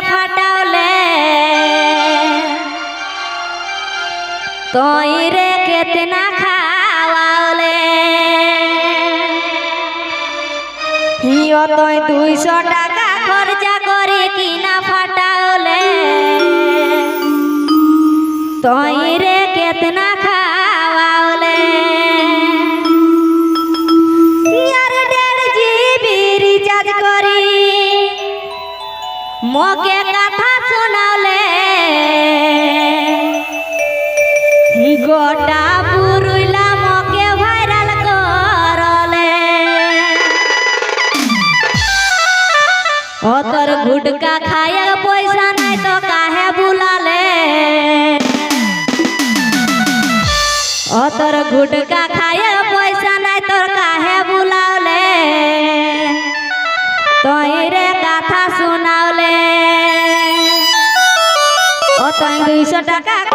ফাটাওলে তোই রে কেतना খাওয়াওলে হিও তোই 200 টাকা খরচা করে কিনা ফাটাওলে তোই রে কেतना খাওয়াওলে यार 1.5 GB रिचार्ज करी मोके कथा सुनावले गोटा पुरुला मोके वायरल करले ओ तोर गुटका खाए पैसा नहीं तो काहे बुलाले ओ तोर गुटका खाए पैसा नहीं तो काहे बुलावले तोई रे कथा सुनावले ओ तोई 200 টাকা